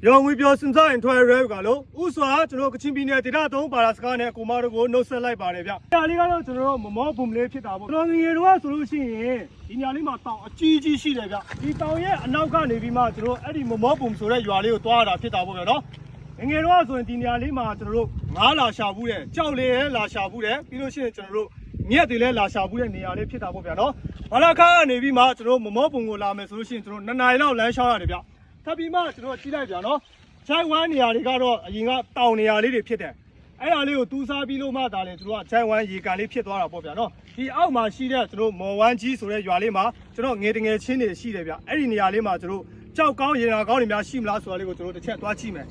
ရောင်ဝီပြောစင်ဆိုင်ထွဲရဲကလို့ဥစွာကျွန်တော်ကချင်းပြည်နယ်ဒေသ3ပါရာစကားနဲ့ကိုမတို့ကိုနှုတ်ဆက်လိုက်ပါတယ်ဗျ။ဒါလေးကတော့ကျွန်တော်မမောဘုံလေးဖြစ်တာပေါ့။ကျွန်တော်ငယ်တော့ဆိုလို့ရှိရင်ဒီညလေးမှာတောင်အကြီးကြီးရှိတယ်ဗျ။ဒီတောင်ရဲ့အနောက်ကနေပြီးမှကျွန်တော်အဲ့ဒီမမောဘုံဆိုတဲ့ရွာလေးကိုသွားရတာဖြစ်တာပေါ့ဗျာနော်။ငယ်တော့ဆိုရင်ဒီညလေးမှာကျွန်တော်တို့ငားလာရှာဘူးတယ်။ကြောက်လေးလည်းလာရှာဘူးတယ်။ပြီးလို့ရှိရင်ကျွန်တော်တို့မြက်တွေလည်းလာရှာဘူးတဲ့နေရာလေးဖြစ်တာပေါ့ဗျာနော်။ဘာလာခါကနေပြီးမှကျွန်တော်မမောဘုံကိုလာမယ်ဆိုလို့ရှိရင်ကျွန်တော်2 နာရီလောက်လမ်းလျှောက်ရတယ်ဗျ။ထပ်ပြီးမှကျွန်တော်ကြည့်လိုက်ဗျာနော်။ချိုင်ဝမ်နေရာတွေကတော့အရင်ကတောင်နေရာလေးတွေဖြစ်တယ်။အဲ့ဒါလေးကိုတူးစားပြီးလို့မှဒါလည်းကျွန်တော်ကချိုင်ဝမ်ရေကန်လေးဖြစ်သွားတာပေါ့ဗျာနော်။ဒီအောက်မှာရှိတဲ့ကျွန်တော်မော်ဝမ်ကြီးဆိုတဲ့ရွာလေးမှာကျွန်တော်ငယ်တငယ်ချင်းတွေရှိတယ်ဗျ။အဲ့ဒီနေရာလေးမှာကျွန်တော်ကြောက်ကောင်းရေနာကောင်းတွေများရှိမလားဆိုတာလေးကိုကျွန်တော်တစ်ချက်သွားကြည့်မယ်။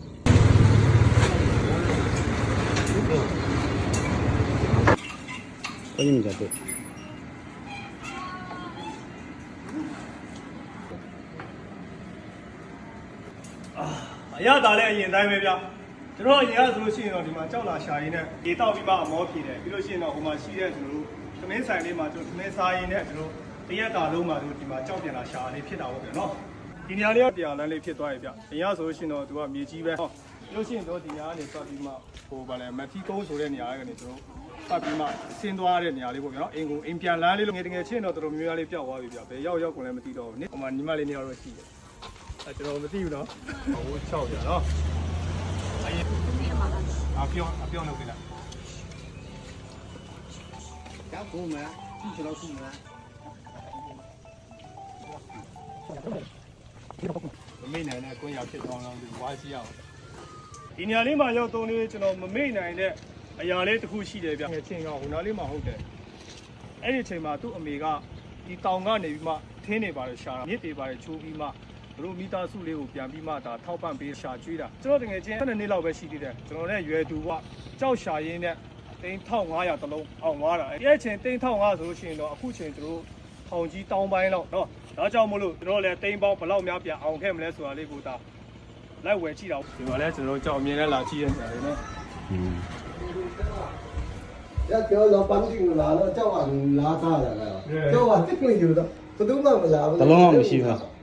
ဟုတ်ပြီကြတော့အရသာလည်းအရင်တိုင်းပဲဗျကျွန်တော်အရင်ကဆိုလို့ရှိရင်တော့ဒီမှာကြောက်လာရှာရင်းနဲ့ရေတောက်ပြီးမှအမောဖြေတယ်ပြီးလို့ရှိရင်တော့ဟိုမှာရှိတဲ့ကျွန်တော်တို့သမင်းဆိုင်လေးမှာကျွန်တော်သမင်းစားရင်းနဲ့ကျွန်တော်တရက်တာလုံးမှာတို့ဒီမှာကြောက်ပြန်လာရှာလေးဖြစ်တာပေါ့ဗျာနော်ဒီနေရာလေးကတရားလမ်းလေးဖြစ်သွားပြီဗျအရင်ကဆိုလို့ရှိရင်တော့သူကမြေကြီးပဲဟုတ်ပြီးလို့ရှိရင်တော့ဒီနေရာကနေပတ်ပြီးမှဟိုဗာလဲမထီကုန်းဆိုတဲ့နေရာကနေကျွန်တော်ပတ်ပြီးမှဆင်းသွားတဲ့နေရာလေးပေါ့ဗျာနော်အင်ကိုအိမ်ပြန်လမ်းလေးလို့ငယ်တကယ်ချင်းတော့တော်တော်များများလေးပျောက်သွားပြီဗျဘယ်ရောက်ကုန်လဲမသိတော့ဘူးနိဟိုမှာညီမလေးနေရာတော့ရှိတယ်အဲကျွန်တော်မသိဘူးနော်ဟို6ပြနော်အရင်အပြောင်းလုပ်ကြလားကြောက်ကုန်မလားကြည့်တော့ကုန်မလားမမေ့နိုင်တဲ့ကွင်းရဖြစ်သွားအောင်ဒီဝါးစီရအောင်ဒီနေရာလေးမှာရောက်သုံးလေးကျွန်တော်မမေ့နိုင်တဲ့အရာလေးတစ်ခုရှိတယ်ဗျအချင်းကဟိုနားလေးမှာဟုတ်တယ်အဲ့ဒီအချိန်မှာသူ့အမေကဒီတောင်ကနေပြီးမှထင်းနေပါတယ်ရှာတာမြစ်တွေပါတယ်ချိုးပြီးမှတို့မိသားစုလေးကိုပြန်ပြီးမှဒါထောက်ပံ့ပေးရှာကျွေးတာကျွန်တော်တကယ်ချင်း12နှစ်လောက်ပဲရှိသေးတယ်ကျွန်တော်နဲ့ရွယ်သူကကြောက်ရှာရင်းနဲ့3500တလုံးအောင်သွားတာအဲ့ဒီအချိန်3500ဆိုလို့ရှိရင်တော့အခုချိန်တို့ထောင်ကြီးတောင်းပိုင်းလောက်နော်ဒါကြောင့်မို့လို့ကျွန်တော်လည်းတိမ်ပေါင်းဘယ်လောက်များပြန်အောင်ခဲ့မလဲဆိုတာလေးကိုဒါလိုက်ဝယ်ကြည့်တာဒီမှာလဲကျွန်တော်ကြောက်အမြင်နဲ့လာကြည့်ရတဲ့နေရာလေးနော်ရပြောတော့ပန်းကြီးလာတော့ကြောက်ကလာသားတယ်လားကြောက်ကတစ်ခွင့်ယူတော့ဘယ်သူမှမလာဘူးတလုံးမှမရှိဘူး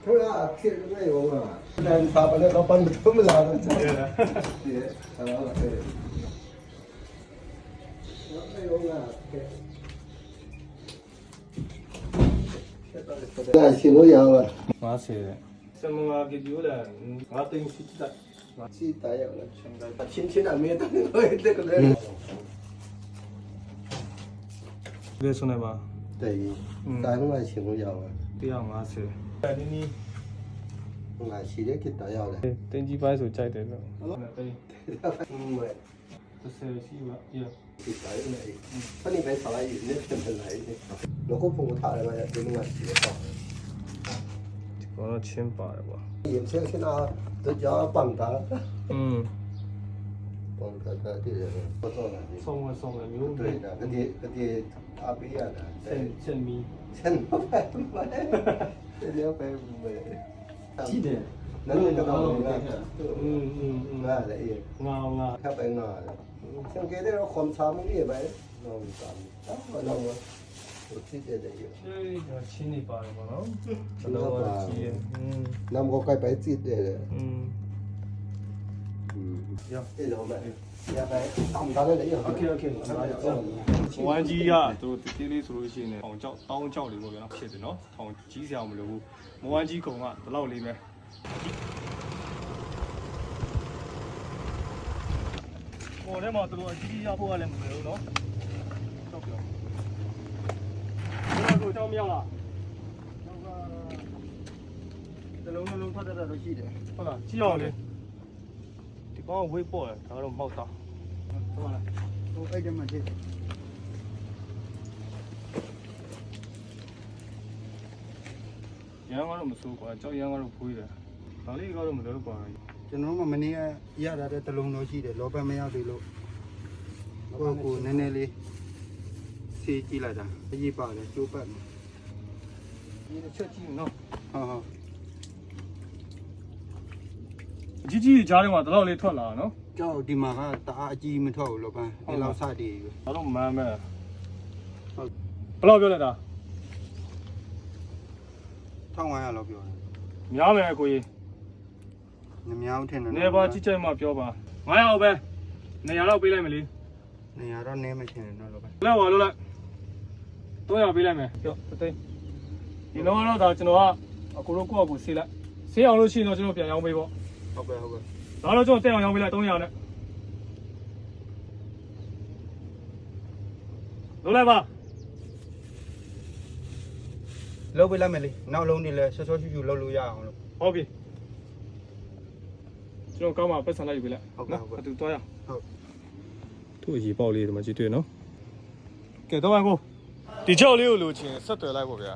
ထိုးရဖြစ်နေရောမှာတန်ပါပလည်းတော့ပန်းသူမလာတော့ကြောက်ရတယ်ဒီအဲ့ဒါလည်းဒါရှင်လို့ရပါ50တဲ့စမငါကဒီလိုငါတင်ရှိတာရှိတာရလားချင်းအမေတော့တဲ့ကလေးဒီဆိုနေပါတဲ့တိုင်းမှာရှင်လို့ရပါ150အဲ့ဒီနီးငါရှိတဲ့ကိတရလဲတင်ကြီးပိုင်းဆိုကြိုက်တယ်လို့ဟုတ်တယ်မဲ30ရှိပါပြဒီတိုင်းနဲ့ဖဏိပဲဆလာရည်နဲ့ပြန်လာရည်လောကပုံထားရပါရဲ့ဒီလိုရှိတော့ဒီကတော့ချင်းပါတယ်ကွာရင်ဆက်စနာတော့ကြာပန်တာပန်တာတည်းတော့တော့လာတယ်ဆုံးမျိုး对的ကတိအပေးရတာစင်မီဆန်ပါပဲတယ်ရပဲရှိတယ်နားလည်းတော့ငါလည်းငါခပ်ပဲငါစံကေတဲ့ခွန်ချာမကြီးပဲတော့တာတော့တော့ဖြစ်တဲ့ရည်ချင်းနေပါတယ်ပေါ့နော်ကျွန်တော်ကကြီးရနမ်ကိုကိုက်ပဲကြည့်တယ်ရအဲ့လိုပဲရပါတောင်းတာလည်းရโอเคဝမ်ကြီးကသူတေးလေးဆိုလို့ရှိရင်တောင်းကြောက်လေးပေါ့ဗျာနော်ဖြစ်တယ်နော်ထောင်ကြီးစရာမလိုဘူးမဝမ်ကြီးကုံကဒီလောက်လေးပဲဟိုထဲမှာသူတို့အကြီးရဖို့ကလည်းမလိုဘူးနော်ဟုတ်ပြောဒီတော့ကြောက်မရလားတလုံးလုံးဖတ်တတ်တော့ရှိတယ်ဟုတ်လားကြည့်အောင်လေဒီကောင်ဝေးပေါ်တယ်ဒါတော့မောက်တာဟုတ်လားဟိုအဲ့ဒီမှာကြည့်ရန်ကတော့မစိုးကွာကြောက်ရန်ကတော့ဖွေးတယ်ဒါလေးကတော့မလို့ကွာကျွန်တော်မှမနေ့ကရတာတဲ့တလုံးတော့ရှိတယ်လောဘမရောက်သေးလို့ကိုနည်းနည်းလေးစီးကြည့်လိုက်တာအရေးပါတယ်ကျိုးပတ်မယ်ဒီတစ်ချက်ကြည့်နော်ဟုတ်အကြီးကြားထဲမှာတလောက်လေးထွက်လာနော်ကြောက်ဒီမှာကတအားအကြီးမထွက်ဘူးလောဘဒီလောက်စတည်ပြီဒါတော့မမ်းမဲ့ဟုတ်ဘယ်လောက်ပြောလိုက်တာ1500လောက်ပြောတယ်များမယ်ကိုကြီးမ နမြောင်းထင်တယ် နေပါကြည့်ချက်မှပြောပါ900ပဲ200လောက်ပေးလိုက်မယ်လေ နေရတော့နေမထင်တယ်နော်လောပဲ လောက်ပါလို့လိုက်300ပေးလိုက်မယ်ပြောတိတ်ဒီလုံးကတော့ဒါကျွန်တော်ကအကိုတို့ကိုယ့်အကူဆေးလိုက်ဆေးအောင်လို့ရှိရင်တော့ကျွန်တော်ပြန်ရောင်းပေးပေါ့ ဟုတ်ကဲ့ဟုတ်ကဲ့ ဒါတော့ကျွန်တော်တက်အောင်ရောင်းပေးလိုက်300နဲ့လုံးလိုက်ပါ လောက်ပေးလိုက်မယ်လေနောက်လုံးနေလဲဆော့ဆော့ချူချူလောက်လို့ရအောင်လို့ ဟုတ်ပြီကျွန်တော်ကောင်းမှာပတ်စံလိုက်ယူပေးလိုက်အတူသွားရ ဟုတ် သူ့အရေးပေါက်လေးဒီမှာကြည့်တွေ့နော်ကဲတော့ကိုဒီကြောက်လေးကိုလိုချင်ဆက်သွယ်လိုက်ပေါ့ဗျာ